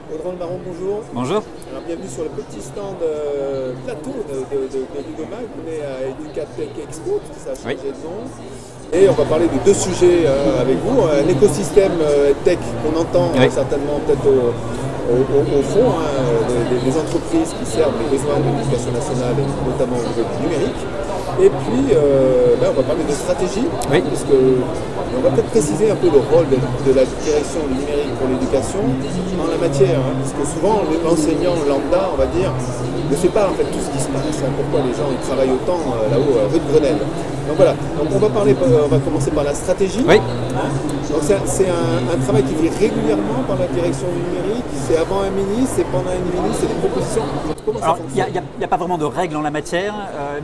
Audran Marron, bonjour. Bonjour. Alors, bienvenue sur le petit stand plateau de Ludomag. On est à Educatech Expo, parce que ça a changé de nom. Et on va parler de deux sujets avec vous. Un écosystème tech qu'on entend certainement peut-être au fond, des entreprises qui servent les besoins de l'éducation nationale, et notamment au niveau du numérique. Et puis, on va parler de stratégie, parce que on va peut-être préciser un peu le rôle de la direction du numérique pour l'éducation en la matière, parce que souvent l'enseignant lambda, on va dire, ne sait pas en fait tout ce qui se passe, pourquoi les gens ils travaillent autant là-haut rue de Grenelle. Donc voilà, donc on va commencer par la stratégie. Donc c'est un travail qui est fait régulièrement par la direction du numérique, c'est avant un ministre, c'est pendant un ministre, c'est des propositions. Alors il n'y a pas vraiment de règles en la matière,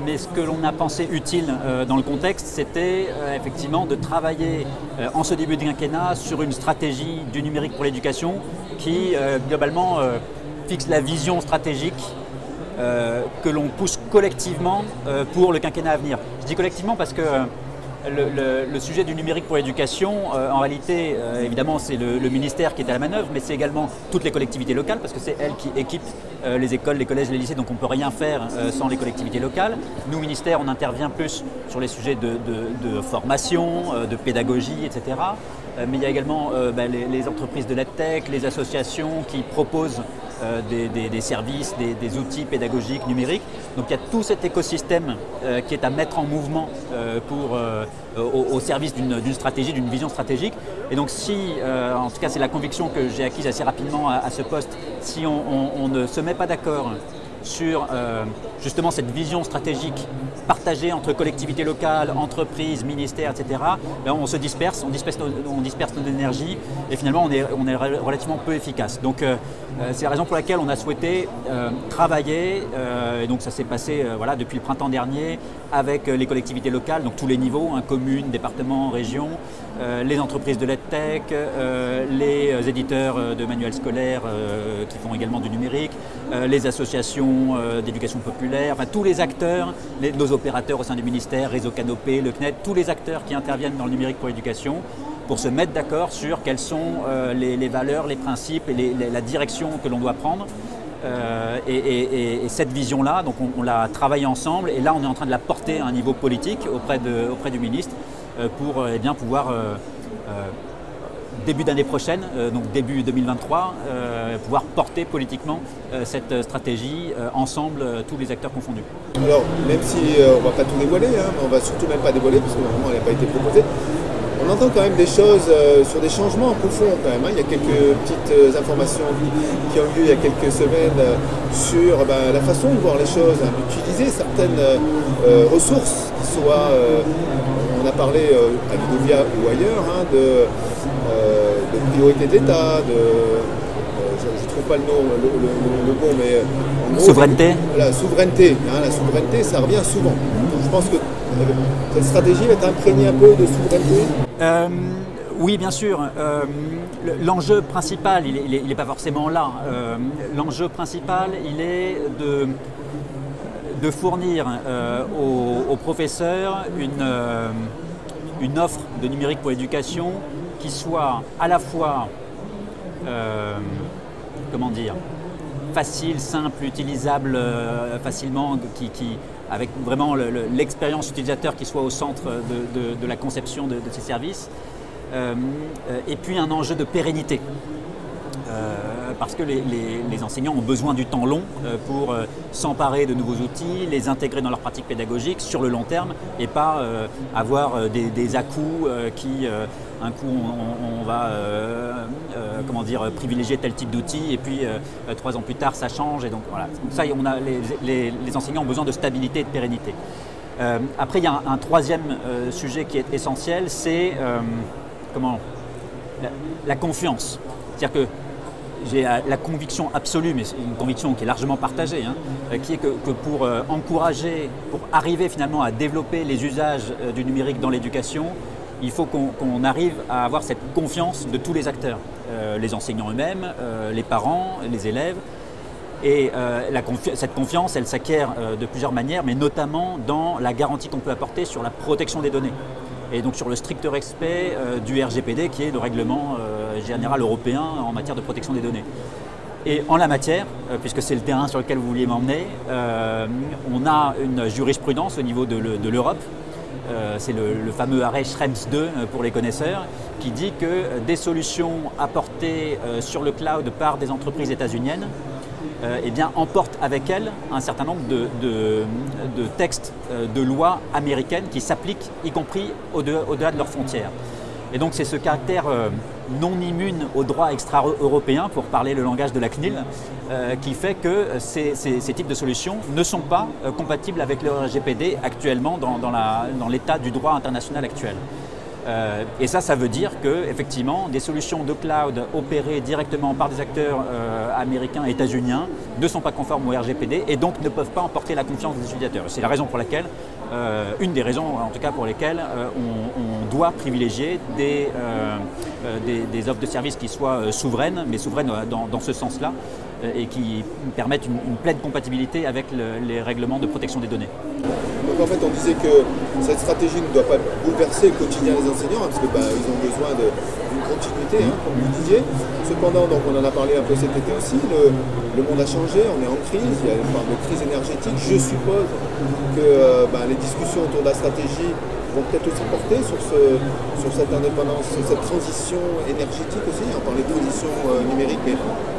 mais ce que l'on a pensé utile dans le contexte, c'était effectivement de travailler en ce début de quinquennat sur une stratégie du numérique pour l'éducation qui globalement fixe la vision stratégique que l'on pousse collectivement pour le quinquennat à venir. Je dis collectivement parce que le sujet du numérique pour l'éducation, en réalité, évidemment, c'est le ministère qui est à la manœuvre, mais c'est également toutes les collectivités locales, parce que c'est elles qui équipent les écoles, les collèges, les lycées, donc on ne peut rien faire sans les collectivités locales. Nous, ministère, on intervient plus sur les sujets de formation, de pédagogie, etc. Mais il y a également les entreprises de l'EdTech, les associations qui proposent des services, des outils pédagogiques numériques. Donc il y a tout cet écosystème qui est à mettre en mouvement au service d'une stratégie, d'une vision stratégique. Et donc si, en tout cas c'est la conviction que j'ai acquise assez rapidement à ce poste, si on ne se met pas d'accord sur justement cette vision stratégique partagée entre collectivités locales, entreprises, ministères, etc., on se disperse, on disperse notre énergie et finalement on est relativement peu efficace. Donc c'est la raison pour laquelle on a souhaité travailler, et donc ça s'est passé depuis le printemps dernier avec les collectivités locales, donc tous les niveaux, communes, départements, régions, les entreprises de l'EdTech, les éditeurs de manuels scolaires qui font également du numérique, les associations d'éducation populaire, enfin tous les acteurs, nos opérateurs au sein du ministère, Réseau Canopé, le CNED, tous les acteurs qui interviennent dans le numérique pour l'éducation pour se mettre d'accord sur quelles sont les valeurs, les principes et la direction que l'on doit prendre. Et cette vision-là, donc on l'a travaillée ensemble et là on est en train de la porter à un niveau politique auprès du ministre pour pouvoir début d'année prochaine, donc début 2023, pouvoir porter politiquement cette stratégie ensemble, tous les acteurs confondus. Alors, même si on ne va pas tout dévoiler, mais on ne va surtout même pas dévoiler, parce que normalement elle n'a pas été proposée, on entend quand même des choses sur des changements profonds quand même. Il y a quelques petites informations qui ont eu lieu il y a quelques semaines sur la façon de voir les choses, d'utiliser certaines ressources qui soient, on a parlé à Ludovia ou ailleurs, de priorité de l'État, je ne trouve pas le nom, le bon, mais en gros, souveraineté. La souveraineté, ça revient souvent. Donc, je pense que cette stratégie va être imprégnée un peu de souveraineté. Oui, bien sûr. L'enjeu principal, il n'est pas forcément là. L'enjeu principal, il est de fournir aux professeurs une offre de numérique pour l'éducation qui soit à la fois facile, simple, utilisable facilement, avec vraiment l'expérience utilisateur qui soit au centre de la conception de ces services, et puis un enjeu de pérennité. Parce que les enseignants ont besoin du temps long pour s'emparer de nouveaux outils, les intégrer dans leur pratique pédagogique sur le long terme et pas avoir des à-coups qui, un coup on va privilégier tel type d'outil et puis 3 ans plus tard ça change. Et donc voilà, ça, les enseignants ont besoin de stabilité et de pérennité. Après il y a un troisième sujet qui est essentiel, c'est la confiance. C'est-à-dire que j'ai la conviction absolue, mais c'est une conviction qui est largement partagée, qui est que pour encourager, pour arriver finalement à développer les usages du numérique dans l'éducation, il faut qu'on arrive à avoir cette confiance de tous les acteurs, les enseignants eux-mêmes, les parents, les élèves. Et cette confiance, elle s'acquiert de plusieurs manières, mais notamment dans la garantie qu'on peut apporter sur la protection des données. Et donc sur le strict respect du RGPD, qui est le règlement général européen en matière de protection des données. Et en la matière, puisque c'est le terrain sur lequel vous vouliez m'emmener, on a une jurisprudence au niveau de l'Europe. C'est le fameux arrêt Schrems 2 pour les connaisseurs, qui dit que des solutions apportées sur le cloud par des entreprises états-uniennes eh bien, emportent avec elles un certain nombre de textes de lois américaines qui s'appliquent, y compris au-delà de leurs frontières. Et donc c'est ce caractère non immune au droit extra-européen, pour parler le langage de la CNIL, qui fait que ces types de solutions ne sont pas compatibles avec le RGPD actuellement dans l'état du droit international actuel. Et ça veut dire que, effectivement, des solutions de cloud opérées directement par des acteurs américains et états-uniens ne sont pas conformes au RGPD et donc ne peuvent pas emporter la confiance des utilisateurs. C'est la raison pour laquelle, une des raisons en tout cas pour lesquelles on doit privilégier des offres de services qui soient souveraines, mais souveraines dans ce sens-là, et qui permettent une pleine compatibilité avec les règlements de protection des données. Donc en fait on disait que cette stratégie ne doit pas bouleverser le quotidien des enseignants, parce que ils ont besoin d'une continuité, comme vous disiez. Cependant, donc on en a parlé un peu cet été aussi, le monde a changé, on est en crise, il y a une forme de crise énergétique. Je suppose que les discussions autour de la stratégie vont peut-être aussi porter sur cette indépendance, sur cette transition énergétique aussi. On parlait de transition numérique, mais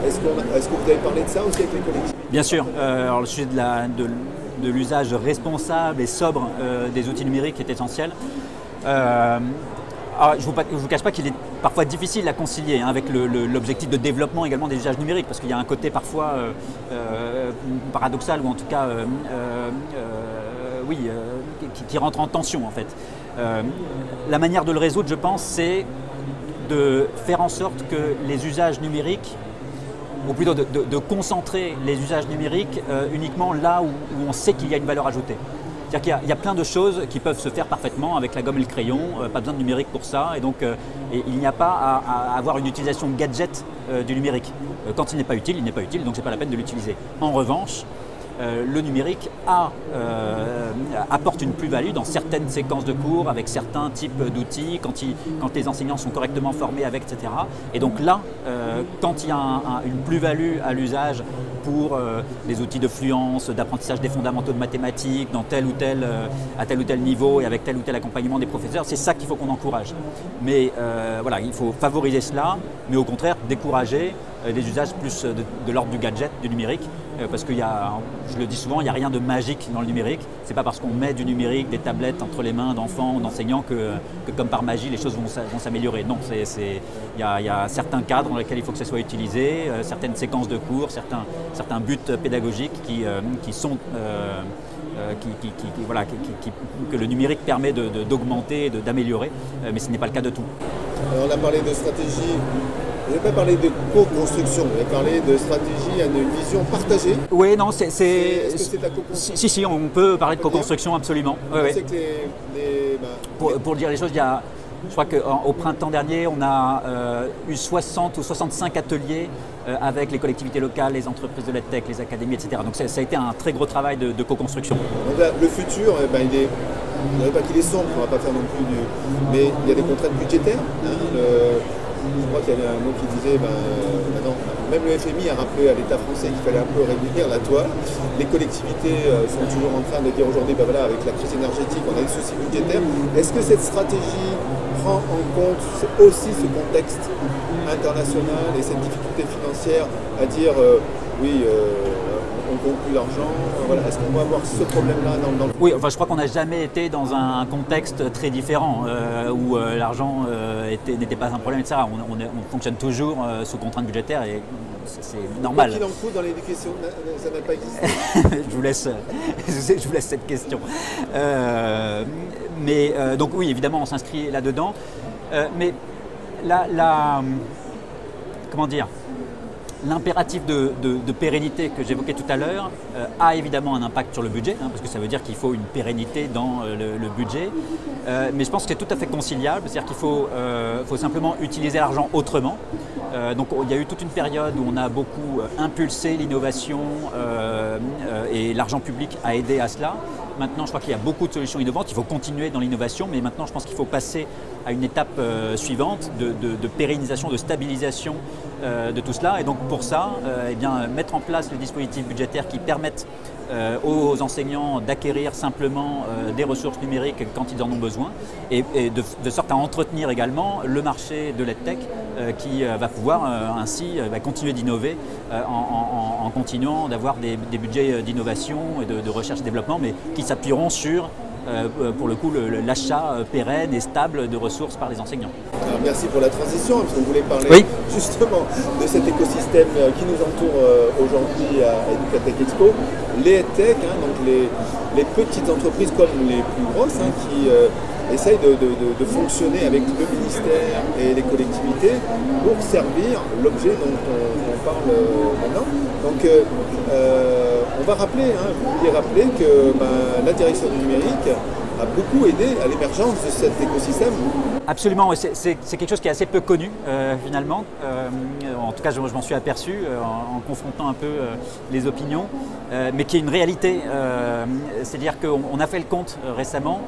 est-ce que vous avez parlé de ça aussi avec les collègues? Bien sûr. Alors le sujet de l'usage responsable et sobre des outils numériques est essentiel. Alors, je ne vous cache pas qu'il est parfois difficile à concilier avec l'objectif de développement également des usages numériques, parce qu'il y a un côté parfois paradoxal, ou en tout cas qui rentre en tension en fait. La manière de le résoudre, je pense, c'est de faire en sorte que les usages numériques, ou plutôt de concentrer les usages numériques uniquement là où on sait qu'il y a une valeur ajoutée. C'est-à-dire qu'il y a plein de choses qui peuvent se faire parfaitement avec la gomme et le crayon, pas besoin de numérique pour ça, et donc il n'y a pas à avoir une utilisation gadget du numérique. Quand il n'est pas utile, donc c'est pas la peine de l'utiliser. En revanche, le numérique apporte une plus-value dans certaines séquences de cours, avec certains types d'outils, quand les enseignants sont correctement formés avec, etc. Et donc là, quand il y a une plus-value à l'usage pour des outils de fluence, d'apprentissage des fondamentaux de mathématiques, à tel ou tel niveau et avec tel ou tel accompagnement des professeurs, c'est ça qu'il faut qu'on encourage. Mais voilà, il faut favoriser cela, mais au contraire décourager des usages plus de l'ordre du gadget, du numérique, parce qu'il y a, je le dis souvent, il n'y a rien de magique dans le numérique. C'est pas parce qu'on met du numérique, des tablettes entre les mains d'enfants ou d'enseignants que comme par magie les choses vont s'améliorer. Non, il y a certains cadres dans lesquels il faut que ça soit utilisé, certaines séquences de cours, certains buts pédagogiques que le numérique permet d'augmenter, d'améliorer, mais ce n'est pas le cas de tout. Alors on a parlé de stratégie. Vous n'avez pas parlé de co-construction, vous avez parlé de stratégie à une vision partagée. Oui, non, Est-ce que c'est de la co-construction? Si, on peut parler de co-construction, absolument. C'est que pour dire les choses, je crois qu'au printemps dernier, on a eu 60 ou 65 ateliers avec les collectivités locales, les entreprises de l'EdTech, les académies, etc. Donc ça a été un très gros travail de co-construction. Le futur, je ne dirais pas qu'il est sombre, on ne va pas faire non plus mais il y a des contraintes budgétaires. Je crois qu'il y avait un mot qui disait, même le FMI a rappelé à l'État français qu'il fallait un peu réduire la toile. Les collectivités sont toujours en train de dire aujourd'hui, avec la crise énergétique, on a des soucis budgétaires. Est-ce que cette stratégie prend en compte aussi ce contexte international et cette difficulté financière à dire, on ne compte plus l'argent, est-ce qu'on va avoir ce problème-là dans le... Oui, enfin je crois qu'on n'a jamais été dans un contexte très différent où l'argent n'était pas un problème, etc. On fonctionne toujours sous contraintes budgétaires et c'est normal. Quoi qu'il en coûte dans l'éducation, ça n'a pas existé. je vous laisse cette question. Donc oui, évidemment, on s'inscrit là-dedans. Mais comment dire, l'impératif de pérennité que j'évoquais tout à l'heure a évidemment un impact sur le budget, parce que ça veut dire qu'il faut une pérennité dans le budget. Mais je pense que c'est tout à fait conciliable, c'est-à-dire qu'il faut simplement utiliser l'argent autrement. Donc il y a eu toute une période où on a beaucoup impulsé l'innovation et l'argent public a aidé à cela. Maintenant, je crois qu'il y a beaucoup de solutions innovantes. Il faut continuer dans l'innovation, mais maintenant, je pense qu'il faut passer à une étape suivante de pérennisation, de stabilisation de tout cela. Et donc, pour ça, eh bien, mettre en place le dispositif budgétaire qui permette aux enseignants d'acquérir simplement des ressources numériques quand ils en ont besoin et de sorte à entretenir également le marché de l'EdTech qui va pouvoir ainsi continuer d'innover en continuant d'avoir des budgets d'innovation et de recherche et développement, mais qui s'appuieront sur pour le coup l'achat pérenne et stable de ressources par les enseignants. Alors, merci pour la transition, parce qu'on voulait parler justement de cet écosystème qui nous entoure aujourd'hui à Educatech Expo. Les EdTech, donc les petites entreprises comme les plus grosses qui essayent de fonctionner avec le ministère et les collectivités pour servir l'objet dont on parle maintenant. Donc on va rappeler, vous vouliez rappeler que la direction du numérique a beaucoup aidé à l'émergence de cet écosystème. Absolument, c'est quelque chose qui est assez peu connu finalement. En tout cas, je m'en suis aperçu en confrontant un peu les opinions, mais qui est une réalité. C'est-à-dire qu'on a fait le compte récemment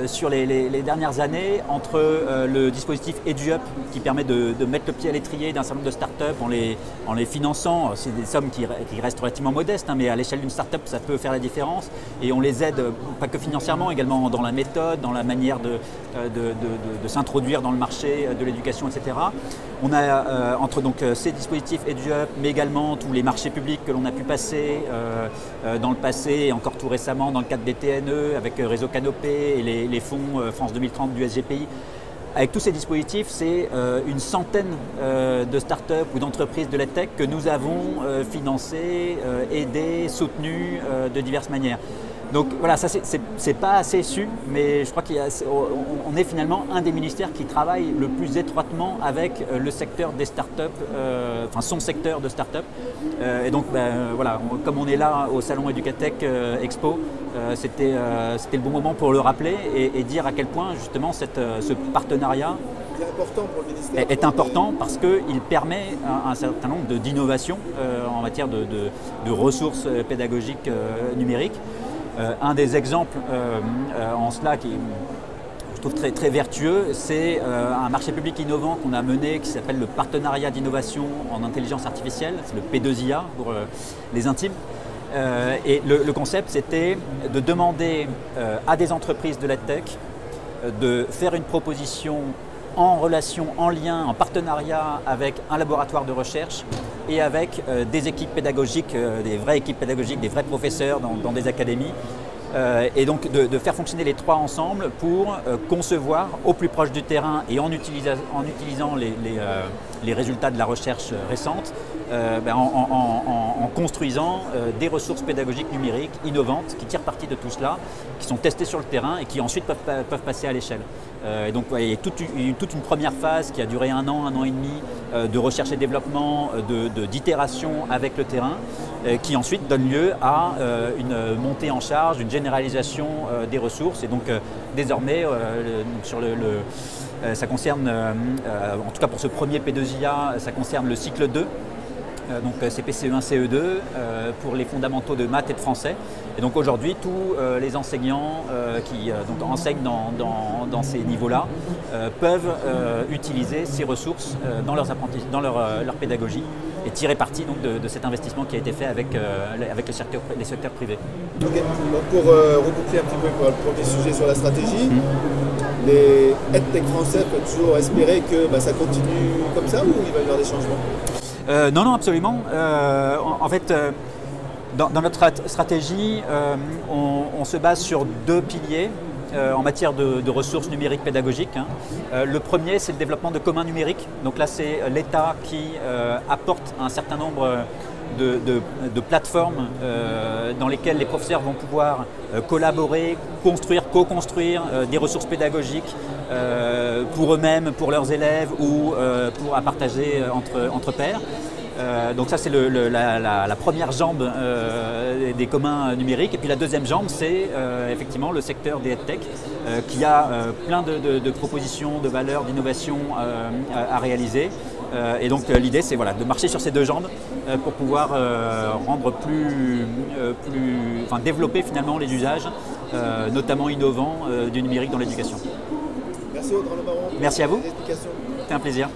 sur les dernières années entre le dispositif EduUp qui permet de mettre le pied à l'étrier d'un certain nombre de startups en les finançant. C'est des sommes qui restent relativement modestes, mais à l'échelle d'une startup ça peut faire la différence et on les aide pas que financièrement, également dans la méthode, dans la manière de s'introduire dans le marché de l'éducation, etc. On a entre donc ces dispositifs EduUp, mais également tous les marchés publics que l'on a pu passer dans le passé et encore tout récemment dans le cadre des TNE avec Réseau Canopé et les fonds France 2030 du SGPI. Avec tous ces dispositifs, c'est une centaine de startups ou d'entreprises de l'EdTech que nous avons financées, aidées, soutenues de diverses manières. Donc voilà, ça c'est pas assez su, mais je crois qu'on est finalement un des ministères qui travaille le plus étroitement avec le secteur des startups, enfin son secteur de startups. Et donc voilà, comme on est là au salon Educatech Expo, c'était le bon moment pour le rappeler et dire à quel point justement ce partenariat est important parce qu'il permet un certain nombre d'innovations en matière de ressources pédagogiques numériques. Un des exemples en cela qui je trouve très, très vertueux, c'est un marché public innovant qu'on a mené qui s'appelle le partenariat d'innovation en intelligence artificielle, c'est le P2IA pour les intimes. Et le concept, c'était de demander à des entreprises de l'EdTech de faire une proposition en relation, en lien, en partenariat avec un laboratoire de recherche et avec des équipes pédagogiques, des vraies équipes pédagogiques, des vrais professeurs dans des académies. Et donc de faire fonctionner les trois ensemble pour concevoir au plus proche du terrain et en utilisant les résultats de la recherche récente, en construisant des ressources pédagogiques numériques innovantes qui tirent parti de tout cela, qui sont testées sur le terrain et qui ensuite peuvent passer à l'échelle. Et donc il y a toute une première phase qui a duré un an et demi de recherche et développement, d'itération avec le terrain, qui ensuite donne lieu à une montée en charge, une généralisation des ressources. Et donc désormais, ça concerne, en tout cas pour ce premier P2IA, ça concerne le cycle 2. Donc CP-CE1, CE2 pour les fondamentaux de maths et de français. Et donc aujourd'hui, tous les enseignants qui donc enseignent dans ces niveaux-là peuvent utiliser ces ressources dans leur pédagogie et tirer parti donc, de cet investissement qui a été fait avec les secteurs privés. Okay. Donc pour reboucler un petit peu pour le premier sujet sur la stratégie, les EdTech français peuvent toujours espérer que ça continue comme ça ou il va y avoir des changements? Non, absolument. En fait, dans notre stratégie, on se base sur deux piliers en matière de ressources numériques pédagogiques. Le premier, c'est le développement de communs numériques. Donc là, c'est l'État qui apporte un certain nombre de plateformes dans lesquelles les professeurs vont pouvoir collaborer, co-construire des ressources pédagogiques pour eux-mêmes, pour leurs élèves ou à partager entre pairs. Donc ça c'est la première jambe des communs numériques. Et puis la deuxième jambe c'est effectivement le secteur des EdTech qui a plein de propositions, de valeurs, d'innovation à réaliser Et donc l'idée, c'est voilà, de marcher sur ces deux jambes pour pouvoir rendre développer finalement les usages, notamment innovants, du numérique dans l'éducation. Merci Audrey Lebaron. Merci à vous. Pour les explications. C'était un plaisir.